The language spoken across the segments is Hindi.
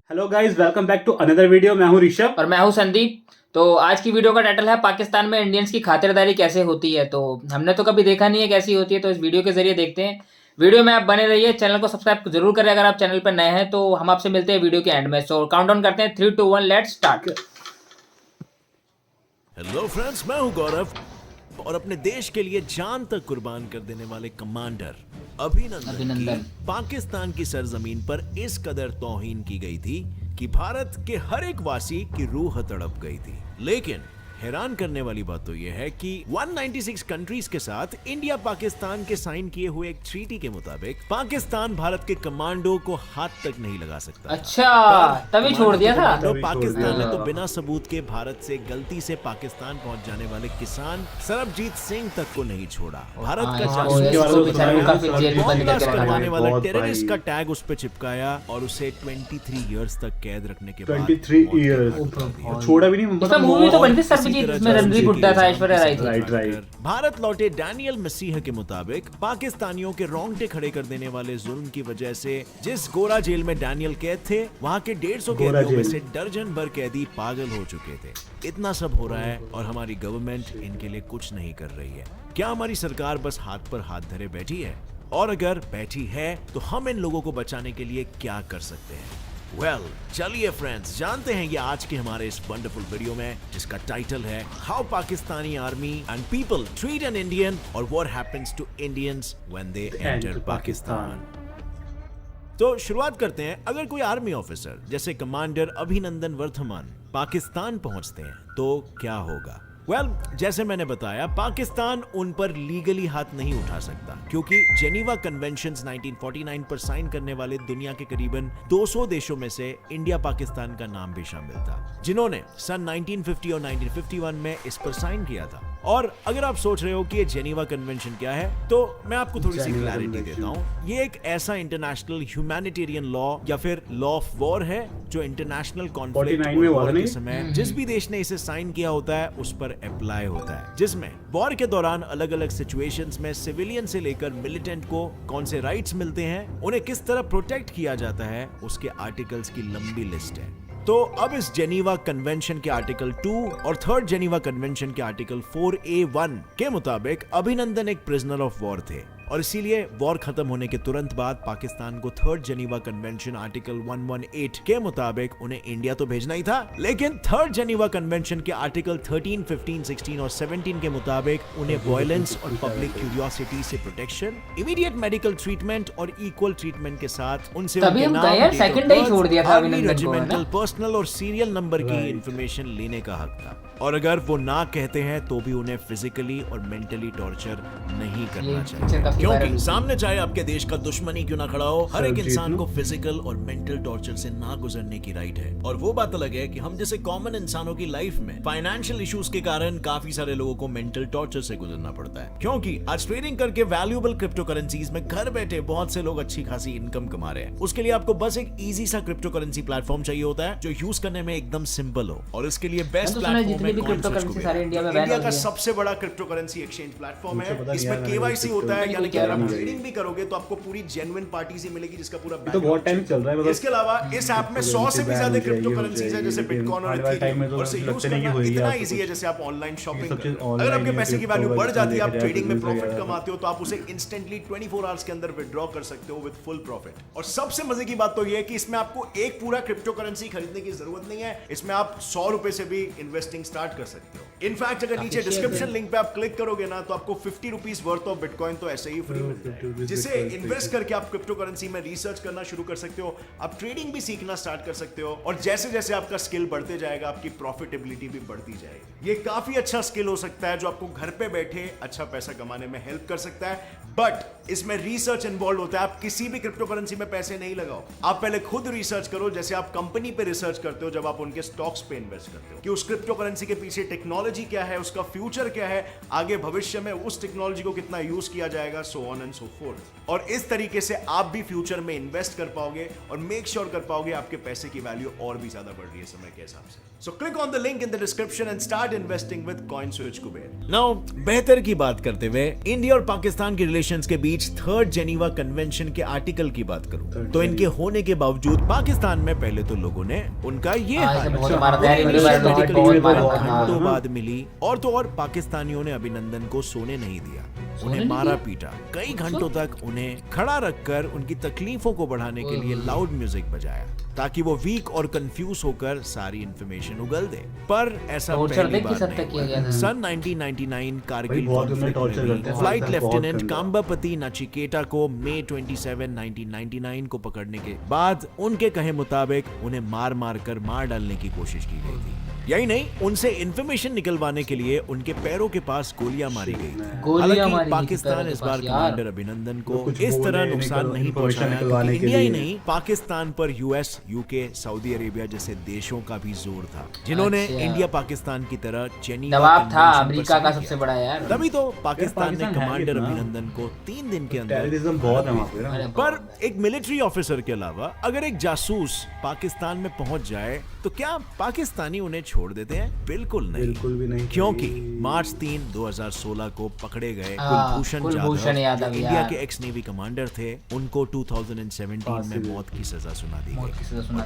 Hello guys, welcome back to another video. मैं हूं ऋषभ और मैं हूं संदीप। तो आज की वीडियो का टाइटल है पाकिस्तान में इंडियंस की खातिरदारी कैसे होती है। तो हमने तो कभी देखा नहीं है कैसी होती है, तो इस वीडियो के जरिए देखते हैं। वीडियो में आप बने रहिए, चैनल को सब्सक्राइब जरूर करें अगर आप चैनल पर नए हैं। तो हम आपसे मिलते हैं वीडियो के एंड में। सो काउंटडाउन करते हैं 3, 2, 1, लेट्स स्टार्ट। हेलो फ्रेंड्स, मैं हूं गौरव और अपने देश के लिए जान तक कुर्बान कर देने वाले कमांडर अभिनंदन की पाकिस्तान की सरजमीन पर इस कदर तौहीन की गई थी कि भारत के हर एक वासी की रूह तड़प गई थी। लेकिन हैरान करने वाली बात तो यह है कि 196 कंट्रीज के साथ इंडिया पाकिस्तान के साइन किए हुए एक ट्रीटी के मुताबिक पाकिस्तान भारत के कमांडो को हाथ तक नहीं लगा सकता। अच्छा, तभी छोड़ दिया था। पाकिस्तान ने तो बिना सबूत के भारत से गलती से पाकिस्तान पहुंच जाने वाले किसान सरबजीत सिंह तक को नहीं छोड़ा। भारत का करवाने वाला टेररिस्ट का टैग उस पर चिपकाया और उसे 23 इयर्स तक कैद रखने के बाद 23 इयर्स छोड़ा भी नहीं। मूवी तो बनती सरबजीत, इसमें रणदीप हुड्डा था, ऐश्वर्या राय थी। भारत लौटे डैनियल मसीह के मुताबिक पाकिस्तानियों के रोंगटे खड़े कर देने वाले जुल्म की वजह से जिस गोरा जेल में डैनियल कैद थे, वहां के 150 कैदियों में से दर्जन भर कैदी पागल हो चुके थे। इतना सब हो रहा है और हमारी गवर्नमेंट इनके लिए कुछ नहीं कर रही है। क्या हमारी सरकार बस हाथ पर हाथ धरे बैठी है? और अगर बैठी है तो हम इन लोगों को बचाने के लिए क्या कर सकते हैं? चलिए फ्रेंड्स, जानते हैं ये आज के हमारे इस वंडरफुल वीडियो में, जिसका टाइटल है how Pakistani army and people treat an Indian और what happens to Indians when they enter Pakistan. तो शुरुआत करते हैं। अगर कोई आर्मी ऑफिसर जैसे कमांडर अभिनंदन वर्धमान पाकिस्तान पहुंचते हैं तो क्या होगा? जैसे मैंने बताया, पाकिस्तान उन पर लीगली हाथ नहीं उठा सकता क्योंकि जेनीवा कन्वेंशंस 1949 पर साइन करने वाले दुनिया के करीबन 200 देशों में से इंडिया पाकिस्तान का नाम भी शामिल था, जिन्होंने सन 1950 और 1951 में इस पर साइन किया था। और अगर आप सोच रहे हो कि ये जेनीवा कन्वेंशन क्या है, तो मैं आपको थोड़ी सी क्लैरिटी देता हूँ। ये एक ऐसा इंटरनेशनल ह्यूमैनिटेरियन लॉ या फिर लॉ ऑफ वॉर है जो इंटरनेशनल कॉन्फ्लिक्ट के समय जिस भी देश ने इसे साइन किया होता है उस पर अप्लाई होता है, जिसमें वॉर के दौरान अलग अलग सिचुएशंस में सिविलियन से लेकर मिलिटेंट को कौन से राइट्स मिलते हैं, उन्हें किस तरह प्रोटेक्ट किया जाता है, उसके आर्टिकल्स की लंबी लिस्ट है। तो अब इस जेनीवा कन्वेंशन के आर्टिकल 2 और थर्ड जेनीवा कन्वेंशन के आर्टिकल 4A1 के मुताबिक अभिनंदन एक प्रिजनर ऑफ वॉर थे और इसीलिए वॉर खत्म होने के तुरंत बाद पाकिस्तान को थर्ड जेनीवा कन्वेंशन आर्टिकल 118 के मुताबिक उन्हें इंडिया तो भेजना ही था, लेकिन थर्ड जेनीवा कन्वेंशन के आर्टिकल 13, 15, 16 और 17 के मुताबिक उन्हें वायलेंस और पब्लिक क्यूरियोसिटी से प्रोटेक्शन, इमीडिएट मेडिकल ट्रीटमेंट और इक्वल ट्रीटमेंट के साथ उनसे रेजिमेंटल, पर्सनल और सीरियल नंबर की इंफॉर्मेशन लेने का हक था। और अगर वो ना कहते हैं तो भी उन्हें फिजिकली और मेंटली टॉर्चर नहीं करना चाहिए, क्योंकि सामने चाहे आपके देश का दुश्मन ही क्यों ना खड़ा हो, हर एक इंसान को फिजिकल और मेंटल टॉर्चर से ना गुजरने की राइट है। और वो बात अलग है कि हम जैसे कॉमन इंसानों की लाइफ में फाइनेंशियल इश्यूज के कारण काफी सारे लोगों को मेंटल टॉर्चर से गुजरना पड़ता है, क्योंकि आज ट्रेडिंग करके वैल्यूएबल क्रिप्टो करेंसीज में घर बैठे बहुत से लोग अच्छी खासी इनकम कमा रहे हैं। उसके लिए आपको बस एक इजी सा क्रिप्टो करेंसी प्लेटफॉर्म चाहिए होता है जो यूज करने में एकदम सिंपल हो, और इसके लिए बेस्ट प्लेटफॉर्म है इंडिया का सबसे बड़ा क्रिप्टो करेंसी एक्सचेंज प्लेटफॉर्म है। इसमें केवाईसी होता है, यानी कि अगर आप ट्रेडिंग भी करोगे तो आपको पूरी जेन्युइन पार्टी से मिलेगी जिसका पूरा तो बहुत टाइम चल रहा है। इसके अलावा इस ऐप में 100 से भी ज्यादा क्रिप्टो करेंसीज है, जैसे बिटकॉइन और इथेरियम, और इसे यूज करना इतना इजी है जैसे आप ऑनलाइन शॉपिंग करते हो। अगर आपके पैसे की वैल्यू बढ़ जाती है, आप ट्रेडिंग में प्रॉफिट कमाते हो, तो आप उसे इंस्टेंटली 24 आवर्स के अंदर विथड्रॉ कर सकते हो विद फुल प्रॉफिट। और सबसे मजे की बात तो ये है कि इसमें आपको एक पूरा क्रिप्टो करेंसी खरीदने की जरूरत नहीं है, इसमें आप 100 रुपए से भी इन्वेस्टिंग स्टार्ट कर सकते हो। इनफैक्ट अगर नीचे डिस्क्रिप्शन लिंक पे आप क्लिक करोगे ना, तो आपको 50 रुपीज वर्थ ऑफ बिटकॉइन तो ऐसे ही फ्री मिलता है, जिसे इन्वेस्ट करके आप क्रिप्टो करेंसी में रिसर्च करना शुरू कर सकते हो, आप ट्रेडिंग भी सीखना स्टार्ट कर सकते हो, और जैसे जैसे आपका स्किल बढ़ते जाएगा आपकी प्रॉफिटेबिलिटी भी बढ़ती जाएगी। ये काफी अच्छा स्किल हो सकता है जो आपको घर पे बैठे अच्छा पैसा कमाने में हेल्प कर सकता है, बट इसमें रिसर्च इन्वॉल्व होता है। आप किसी भी क्रिप्टो करेंसी में पैसे नहीं लगाओ, आप पहले खुद रिसर्च करो, जैसे आप कंपनी पे रिसर्च करते हो जब आप उनके स्टॉक्स पे इन्वेस्ट करते हो कि उस क्रिप्टो करेंसी के पीछे टेक्नोलॉजी टेक्नोलॉजी क्या है, उसका फ्यूचर क्या है, आगे भविष्य में उस टेक्नोलॉजी को कितना यूज किया जाएगा, so on and so fourth. और इस तरीके से आप भी फ्यूचर में इन्वेस्ट कर पाओगे और मेक श्योर कर पाओगे आपके पैसे की वैल्यू और भी ज्यादा बढ़ रही है समय के हिसाब से। So click on the link in the description and start investing with CoinSwitch Kuber. Now बेहतर की बात करते हुए इंडिया और पाकिस्तान के रिलेशंस के बीच थर्ड जेनीवा कन्वेंशन के आर्टिकल की बात करूं तो इनके होने के बावजूद पाकिस्तान में पहले तो लोगों ने उनका ये घंटों बाद मिली, और तो और पाकिस्तानियों ने अभिनंदन को सोने नहीं दिया, उन्हें मारा पीटा, कई घंटों तक उन्हें खड़ा रखकर उनकी तकलीफों को बढ़ाने के लिए लाउड म्यूजिक बजाया ताकि वो वीक और कंफ्यूज होकर सारी इंफॉर्मेशन उगल दे। पर ऐसा पहली बार नहीं हुआ। सन 1999 कारगिल कॉन्फ्लिक्ट में फ्लाइट लेफ्टिनेंट काम्बापति नचिकेता को मई 27, 1999 को पकड़ने के बाद उनके कहे मुताबिक उन्हें मार कर मार डालने की कोशिश की गई थी। यही नहीं, उनसे इंफॉर्मेशन निकलवाने के लिए उनके पैरों के पास गोलियां मारी गई थी। हालांकि पाकिस्तान इस बार कमांडर अभिनंदन को इस तरह नुकसान नहीं पहुंचाया क्योंकि इंडिया ही नहीं, पाकिस्तान पर यूएस, यूके, सऊदी अरेबिया जैसे देशों का भी जोर था, जिन्होंने इंडिया पाकिस्तान की तरह दबाव था अमेरिका का सबसे बड़ा यार। तभी तो पाकिस्तान ने कमांडर अभिनंदन को 3 दिन के अंदर। पर एक मिलिट्री ऑफिसर के अलावा अगर एक जासूस पाकिस्तान में पहुंच जाए तो क्या पाकिस्तानी उन्हें छोड़ देते हैं? बिल्कुल नहीं, बिल्कुल भी नहीं, क्योंकि मार्च 3, 2016 को पकड़े गए कुलभूषण यादव इंडिया के एक्स नेवी कमांडर थे, उनको 2017 में मौत की सजा सुना दी गई।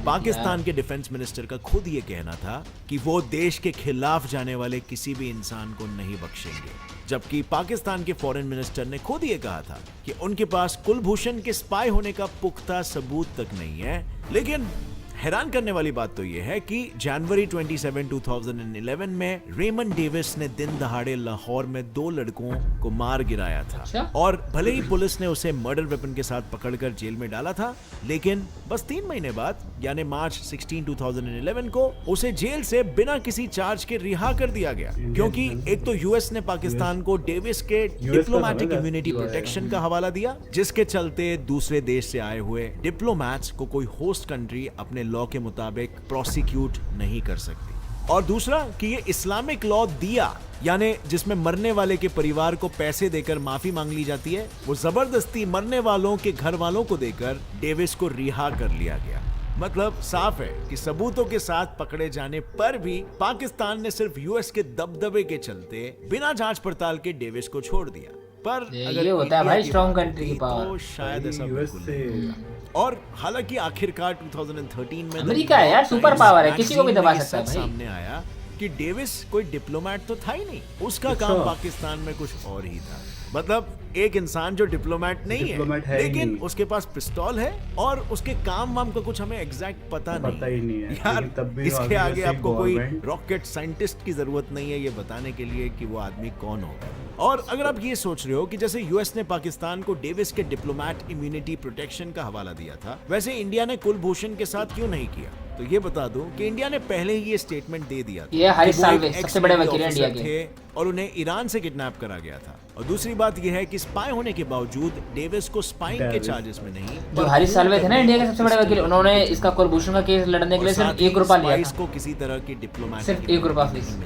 पाकिस्तान के डिफेंस मिनिस्टर का खुद ये कहना था कि वो देश के खिलाफ जाने वाले किसी भी इंसान को नहीं बख्शेंगे, जबकि पाकिस्तान के फॉरेन मिनिस्टर ने खुद ये कहा था कि उनके पास कुलभूषण के स्पाई होने का पुख्ता सबूत तक नहीं है। लेकिन हैरान करने वाली बात तो यह है कि जनवरी 27, 2011 में रेमन डेविस ने दिन दहाड़े लाहौर में 2 लड़कों को मार गिराया था। और भले ही पुलिस ने उसे मर्डर वेपन के साथ पकड़कर जेल में डाला था, लेकिन बस 3 महीने बाद यानी मार्च 16, 2011 को उसे जेल से बिना किसी चार्ज के रिहा कर दिया गया, क्योंकि एक तो यूएस ने पाकिस्तान को डेविस के डिप्लोमेटिक इम्यूनिटी प्रोटेक्शन का हवाला दिया, जिसके चलते दूसरे देश से आए हुए डिप्लोमैट्स को कोई होस्ट कंट्री अपने लॉ के मुताबिक प्रोसिक्यूट नहीं कर सकती, और दूसरा कि ये इस्लामिक लॉ दिया यानी जिसमें मरने वाले के परिवार को पैसे देकर माफी मांग ली जाती है, वो जबरदस्ती मरने वालों के घर वालों को देकर डेविस को रिहा कर लिया गया। मतलब साफ है कि सबूतों के साथ पकड़े जाने पर भी पाकिस्तान ने सिर्फ यूएस के दबदबे के चलते बिना जांच पड़ताल के डेविस को छोड़ दिया। पर अगर ये होता है भाई स्ट्रॉन्ग कंट्री की पावर, तो शायद ऐसा बिल्कुल नहीं होगा। और हालांकि आखिरकार 2013 में अमेरिका है यार, सुपर पावर है, किसी को भी दबा सकता है भाई। सामने आया कि डेविस कोई डिप्लोमेट तो था ही नहीं, उसका काम पाकिस्तान में कुछ और ही था। मतलब एक इंसान जो डिप्लोमेट नहीं है लेकिन उसके पास पिस्तौल है और उसके काम वाम का कुछ हमें एग्जैक्ट पता नहीं है यार। इसके आगे आपको कोई रॉकेट साइंटिस्ट की जरूरत नहीं है ये बताने के लिए कि वो आदमी कौन होगा। और अगर आप ये सोच रहे हो कि जैसे यूएस ने पाकिस्तान को डेविस के डिप्लोमेट इम्यूनिटी प्रोटेक्शन का हवाला दिया था, वैसे इंडिया ने कुलभूषण के साथ क्यों नहीं किया, तो ये बता दूं कि इंडिया ने पहले ही ये स्टेटमेंट दे दिया था। ये हारिस साल्वे सबसे बड़े वकील इंडिया के और उन्हें ईरान से किडनैप करा गया था। और दूसरी बात यह है कि स्पाई होने के बावजूद डेविस को स्पाइंग के चार्जेस में नहीं, जो हारिस साल्वे थे ना इंडिया के सबसे बड़े वकील, उन्होंने इसका कुलभूषण का केस लड़ने के लिए सिर्फ 1 रुपया लिया था। इसको किसी तरह की डिप्लोमेटिक सिर्फ 1 रुपया फीस।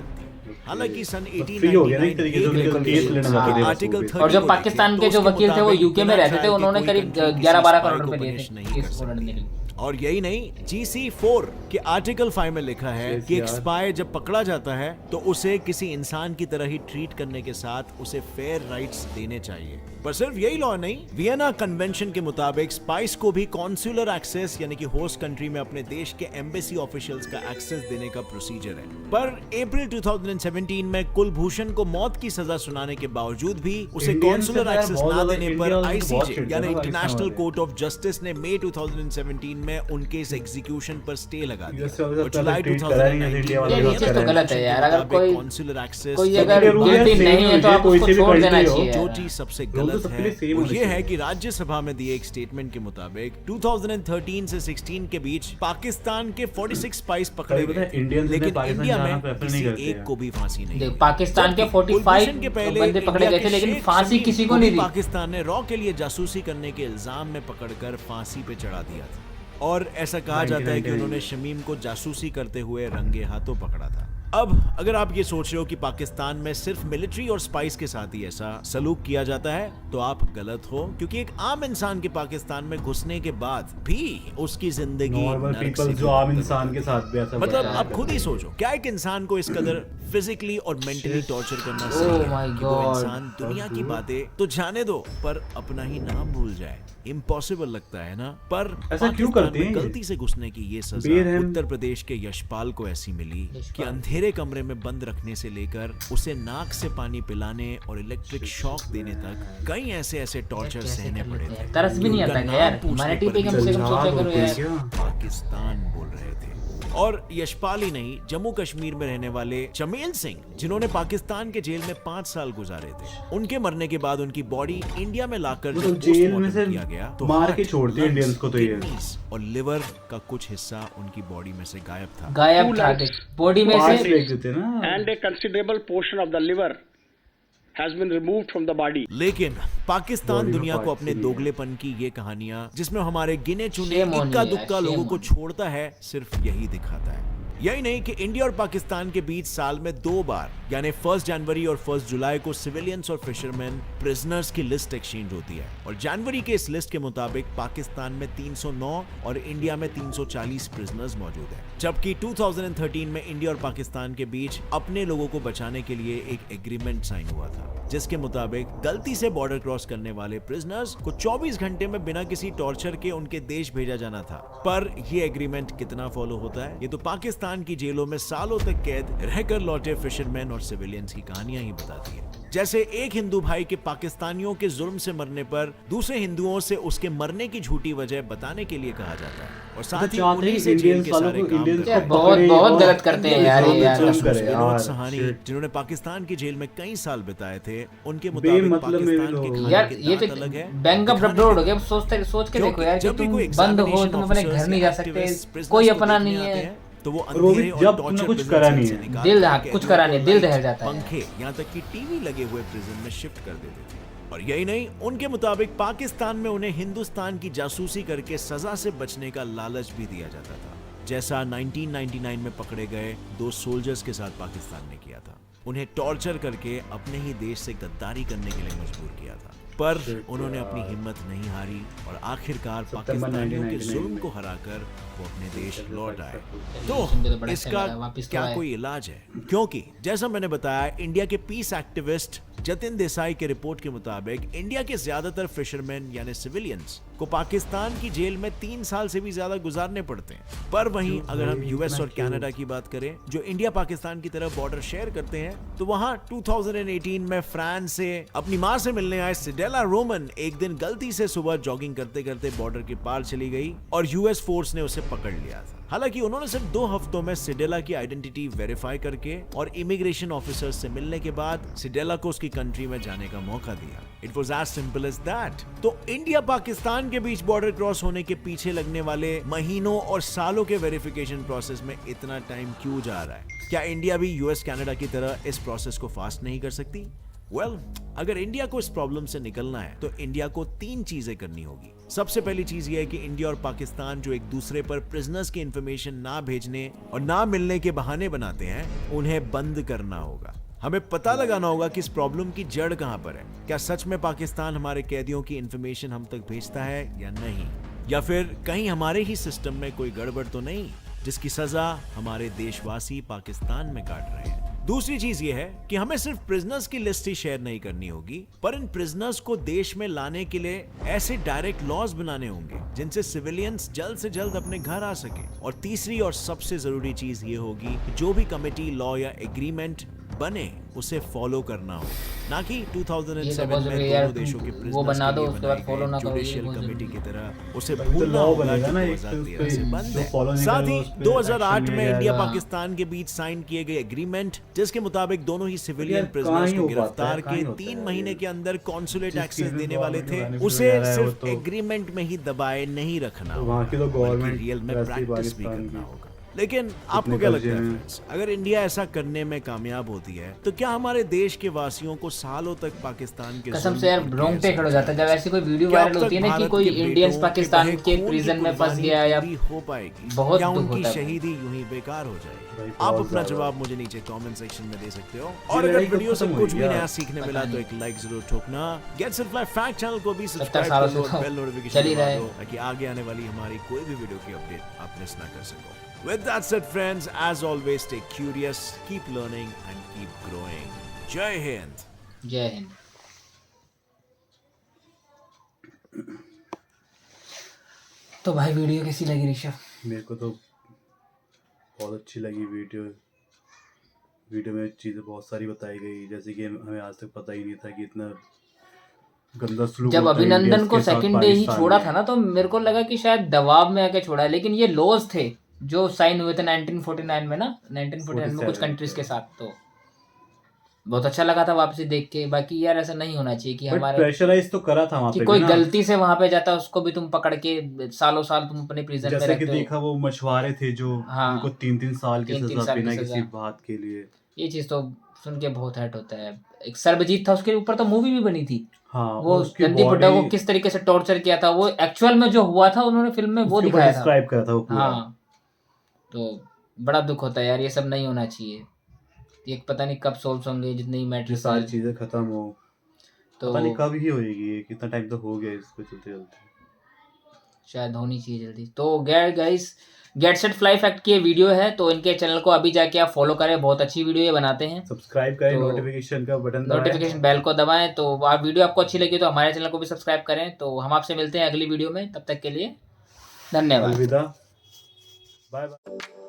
हालांकि सन 1899 आर्टिकल 30 और जो पाकिस्तान के जो वकील थे वो यूके में रहते थे, उन्होंने करीब 11-12 करोड़ रुपए दिए थे इसको लड़ने के लिए। और यही नहीं, GC4 के आर्टिकल 5 में लिखा है कि एक स्पाई जब पकड़ा जाता है तो उसे किसी इंसान की तरह ही ट्रीट करने के साथ उसे फेयर राइट्स देने चाहिए। पर सिर्फ यही लॉ नहीं, वियना कन्वेंशन के मुताबिक स्पाइस को भी कॉन्सुलर एक्सेस यानी कि होस्ट कंट्री में अपने देश के एम्बेसी ऑफिशियल्स का एक्सेस देने का प्रोसीजर है। पर अप्रैल 2017 में कुलभूषण को मौत की सजा सुनाने के बावजूद भी उसे कॉन्सुलर एक्सेस ना देने पर आईसीजे यानी इंटरनेशनल कोर्ट ऑफ जस्टिस ने मई 2017 में उनके इस एग्जीक्यूशन पर स्टे लगा दिया। और जुलाई 2019 तो गलत है यार, अगर कोई कॉन्सुलर एक्सेस कोई अगर गिल्टी नहीं है तो आप उसको छोड़ देना चाहिए। जो चीज सबसे गलत है वो ये है कि राज्यसभा में दिए एक स्टेटमेंट के मुताबिक 2013 से 16 के बीच पाकिस्तान के 46 स्पाइस पकड़े गए, लेकिन इंडिया में किसी एक को भी फांसी नहीं। पाकिस्तान के 45 बंदे पकड़े गए थे लेकिन फांसी किसी को नहीं दी। पाकिस्तान ने रॉ के लिए जासूसी करने के इल्जाम में पकड़कर फांसी पे चढ़ा दिया था। और ऐसा कहा जाता है कि उन्होंने शमीम को जासूसी करते हुए रंगे हाथों पकड़ा था। अब अगर आप ये सोच रहे हो कि पाकिस्तान में सिर्फ मिलिट्री और स्पाइस के साथ ही ऐसा सलूक किया जाता है, तो आप गलत हो, क्योंकि एक आम इंसान के पाकिस्तान में घुसने के बाद भी उसकी जिंदगी नॉर्मल नरक पीपल से जो आम इंसान के साथ भी ऐसा मतलब होता है। आप खुद ही सोचो, क्या एक इंसान को इस कदर फिजिकली और मेंटली टॉर्चर करना सही Oh है my कि वो God. इंसान दुनिया की बातें तो जाने दो पर अपना ही नाम भूल जाए? इम्पॉसिबल लगता है ना? पर ऐसा क्यों पाकिस्तान करते में हैं ये? गलती से घुसने की ये सजा बेरहम। उत्तर प्रदेश के यशपाल को ऐसी मिली कि अंधेरे कमरे में बंद रखने से लेकर उसे नाक से पानी पिलाने और इलेक्ट्रिक शॉक देने तक कई ऐसे टॉर्चर कैसे सहने कर पड़े लेते थे। हैं? तरस भी नहीं उनका आता नाम यार, पूछने ह्यूमैनिटी पर पे भी कम से कम जल्लाद सोचा करो होते हैं यार। क्या? पाकिस्तान बोल रहे थे। और यशपाल ही नहीं, जम्मू कश्मीर में रहने वाले चमेल सिंह, जिन्होंने पाकिस्तान के जेल में 5 साल गुजारे थे, उनके मरने के बाद उनकी बॉडी इंडिया में लाकर वो जब तो जेल में पोस्टमार्टम से किया गया तो मार हार्ट, के छोड़ते हैं लंग्स, इंडियंस को तो ये। किडनीज और लिवर का कुछ हिस्सा उनकी बॉडी में से गायब था। गायब था बॉडी में पार्ट्स से। फेंक देते ना। and a considerable portion of the liver has been removed from the body. लेकिन पाकिस्तान बॉडी में दुनिया को parts अपने ही है। दोगलेपन की ये कहानियां, जिसमें हमारे गिने चुने Shame on इक्का you, दुक्का यार, लोगों shame को on you. छोड़ता है, सिर्फ यही दिखाता है। यही नहीं कि इंडिया और पाकिस्तान के बीच साल में 2 बार यानी 1 जनवरी और 1 जुलाई को सिविलियंस और फिशरमैन प्रिजनर्स की लिस्ट एक्सचेंज होती है। और जनवरी के इस लिस्ट के मुताबिक पाकिस्तान में 309 और इंडिया में 340 प्रिजनर्स मौजूद हैं। जबकि 2013 में इंडिया और पाकिस्तान के बीच अपने लोगों को बचाने के लिए एक एग्रीमेंट साइन हुआ था, जिसके मुताबिक गलती से बॉर्डर क्रॉस करने वाले प्रिजनर्स को 24 घंटे में बिना किसी टॉर्चर के उनके देश भेजा जाना था। पर यह एग्रीमेंट कितना फॉलो होता है, ये तो पाकिस्तान की जेलों में सालों तक कैद रहकर लौटे फिशरमैन और सिविलियंस की कहानियां ही बताती है। जैसे एक हिंदू भाई के पाकिस्तानियों के जुल्म से मरने पर दूसरे हिंदुओं से उसके मरने की झूठी वजह बताने के लिए कहा जाता है, और साथ ही चाहते उन्हीं हैं से जेल इंडियंस के वालों सारे को काम इंडियंस करते को हैं। बहुत पकड़े बहुत और गलत करते हैं यार ये यार। जुल्म करे विनोद यार। सहानी, Shit. जिन्होंने पाकिस्तान की जेल में कई साल बिताए थे, उनके मुताबिक बेमतलब में पाकिस्तान के लोग। खाने यार के ये दांत तो अलग है, बैंक ऑफ दिखाने रोड के हो गया। सोच के देखो यार कि जब भी तुम कोई बंद हो, examination तुम अपने officers घर नहीं जा या सकते, activists prisoners कोई को अपना देखने नहीं आते है। हैं, तो वो और वो भी अंधेरे और जब torture तुमने कुछ prison करा cell नहीं से है। निकाल दिल कर हाँ, कैदियों कुछ करा को नहीं, दिल lights, दहल जाता है। पंखे, यहाँ तक कि टीवी लगे हुए प्रिजन में शिफ्ट कर देते थे। और यही नहीं, उनके मुताबिक पाकिस्तान में उन्हें हिंदुस्तान की जासूसी करके सजा से बचने का लालच भी दिया जाता था, जैसा 1999 में पकड़े गए 2 सोल्जर्स के साथ पाकिस्तान ने किया था। उन्हें टॉर्चर करके अपने ही देश से गद्दारी करने के लिए मजबूर किया था, पर उन्होंने अपनी हिम्मत नहीं हारी और आखिरकार पाकिस्तानियों के 1999 जुल्म को हराकर वो अपने देश लौट आए। सुन के तो तो बड़ा अच्छा लगा, इसका वापिस तो क्या आए। कोई इलाज है? क्योंकि जैसा मैंने बताया, इंडिया के पीस एक्टिविस्ट जतिन देसाई के रिपोर्ट के मुताबिक इंडिया के ज्यादातर फिशरमैन यानी सिविलियंस को पाकिस्तान की जेल में 3 साल से भी ज्यादा गुजारने पड़ते हैं। पर वहीं अगर हम यूएस और कनाडा की बात करें, जो इंडिया पाकिस्तान की तरह बॉर्डर शेयर करते हैं, तो वहां 2018 में फ्रांस से अपनी मां से मिलने आए सिडेला रोमन एक दिन गलती से सुबह जॉगिंग करते करते बॉर्डर के पार चली गई और यूएस फोर्स ने उसे पकड़ लिया था। हालांकि उन्होंने सिर्फ 2 हफ्तों में सिडेला की आइडेंटिटी वेरीफाई करके और इमिग्रेशन ऑफिसर्स से मिलने के बाद सिडेला को उसकी कंट्री में जाने का मौका दिया। It was as simple as that. तो इंडिया पाकिस्तान के बीच बॉर्डर क्रॉस होने के पीछे लगने वाले महीनों और सालों के वेरिफिकेशन प्रोसेस में इतना टाइम क्यों जा रहा है? क्या इंडिया भी यूएस कनाडा की तरह इस प्रोसेस को फास्ट नहीं कर सकती? अगर इंडिया को इस प्रॉब्लम से निकलना है तो इंडिया को 3 चीजें करनी होगी। सबसे पहली चीज यह है कि इंडिया और पाकिस्तान जो एक दूसरे पर प्रिजनर्स की इंफॉर्मेशन ना भेजने और ना मिलने के बहाने बनाते हैं, उन्हें बंद करना होगा। हमें पता लगाना होगा कि इस प्रॉब्लम की जड़ कहां पर है। क्या सच में पाकिस्तान हमारे कैदियों की इंफॉर्मेशन हम तक भेजता है या नहीं, या फिर कहीं हमारे ही सिस्टम में कोई गड़बड़ तो नहीं जिसकी सजा हमारे देशवासी पाकिस्तान में काट रहे हैं। दूसरी चीज ये है कि हमें सिर्फ प्रिजनर्स की लिस्ट ही शेयर नहीं करनी होगी, पर इन प्रिजनर्स को देश में लाने के लिए ऐसे डायरेक्ट लॉज बनाने होंगे जिनसे सिविलियंस जल्द से जल्द अपने घर आ सके। और तीसरी और सबसे जरूरी चीज ये होगी कि जो भी कमेटी लॉ या एग्रीमेंट बने उसे फॉलो करना हो, ना कि 2007 में दोनों देशों के वो बना दो, उसके बाद prisoners फॉलो ना करो, ये जुडिशियल बहुत कमेटी की तरह उसे भाई तो भूलना law होगा बनेगा जो ना, एक 2013 से बंद जो follow है। नहीं साथ करेगा ही उस पे 2008 action में लिया इंडिया जाएगा। पाकिस्तान के बीच साइन किए गए एग्रीमेंट, जिसके मुताबिक दोनों ही सिविलियन यार, प्रिजनर्स कहाँ ही को हो पाता है, गिरफ्तार कहाँ के ही होता 3 है महीने ये। के अंदर कॉन्सुलेट जिस एक्सेस चीज़ में देने वाले थे, गवर्नमेंट उसे बेनिफिट वगैरह है, सिर्फ वो तो- एग्रीमेंट में ही दबाए नहीं रखना तो वहाँ की तो होगा, गवर्नमेंट बल्कि रियल में वैसे ही प्रैक्टिस भी पाकिस्तान करना की। होगा। लेकिन आपको क्या लगता है कब्जे में। फ्रेंड्स, अगर इंडिया ऐसा करने में कामयाब होती है तो क्या हमारे देश के वासियों को सालों तक पाकिस्तान के कसम जुल्म से यार उनके रोंगटे ऐसे खड़े हो जाता है जब ऐसी कोई वीडियो क्या अब वायरल तक होती है ना कि भारत कोई के इंडियंस बेटों के पाकिस्तान बहे के खून की प्रिजन में फंस कुर्बानी गया या पूरी हो पाएगी बहुत या दुख उनकी होता है। शहीदी यूं ही बेकार हो जाएगी? भाई आप बहुत अपना ज्यादा। जवाब मुझे नीचे कमेंट सेक्शन में दे सकते हो। ये और अगर लड़ाई कब वीडियो से खत्म कुछ हुई भी यार? नया सीखने पता मिला तो नहीं। एक लाइक जरूर ठोकना। Gets it fly fact channel को भी 70 सब्सक्राइब सालों कर से लो और तो बेल चल नोटिफिकेशन ही दबा रहा है। दो ताकि आगे आने वाली हमारी कोई भी वीडियो की अपडेट आप मिस ना कर सको। With that said friends, as always stay curious, keep learning and keep growing. जय हिंद। जय हिंद। तो भाई वीडियो कैसी लगी ऋषभ? मेरे को तो बहुत अच्छी लगी वीडियो में चीज़ें बहुत सारी बताई गई, जैसे कि हमें आज तक पता ही नहीं था कि इतना गंदा सलूक जब होता है अभिनंदन इंडियंस को के साथ सेकंड डे ही पाकिस्तान छोड़ा में। था ना तो मेरे को लगा कि शायद दबाव में आके छोड़ा है, लेकिन ये लॉज थे जो साइन हुए थे 1949 में ना, 1949 में कुछ 47 कंट्रीज के पे। साथ। तो बहुत अच्छा लगा था वापसी देख के। बाकी यार ऐसा नहीं होना चाहिए कि बट हमारे प्रेशराइज तो करा था वहाँ कि पे कोई भी ना, गलती से वहां पे जाता है उसको भी तुम पकड़ के सालों साल तुम अपने प्रिजन में जैसे कि रखते हो। देखा वो मछुआरे थे जो हाँ। उनको 3-3 साल की 3-3 सजा साल की बिना सजा। किसी बात के लिए। ये चीज तो सुन के बहुत हर्ट होता है। एक सर्वजीत था, उसके ऊपर तो मूवी भी बनी थी। हाँ, वो उसकी गंदी बुड्ढा को बॉडी किस तरीके से टॉर्चर किया था, वो एक्चुअल में जो हुआ था उन्होंने फिल्म में वो उसके ऊपर दिखाया था। डिस्क्राइब करा था वो पूरा। हाँ, तो बड़ा दुख होता है यार, ये सब नहीं होना चाहिए। ये पता नहीं कब सॉल्व होंगे जितने ही ये मैटर सारी चीजें खत्म हो, तो पता नहीं कब ही होएगी ये, कितना टाइम तो हो गया इसको चलते चलते। शायद होनी चाहिए जल्दी। तो guys, get set fly fact की ये वीडियो है, तो इनके चैनल को अभी जाके आप फॉलो करें, बहुत अच्छी वीडियो ये बनाते हैं। सब्सक्राइब करें, तो नोटिफिकेशन का बटन दबाएं। नोटिफिकेशन बेल को दबाएं। तो आप वीडियो आपको अच्छी लगी तो हमारे चैनल को भी सब्सक्राइब करें। तो हम आपसे मिलते हैं अगली वीडियो में, तब तक के लिए धन्यवाद। अलविदा, बाय बाय।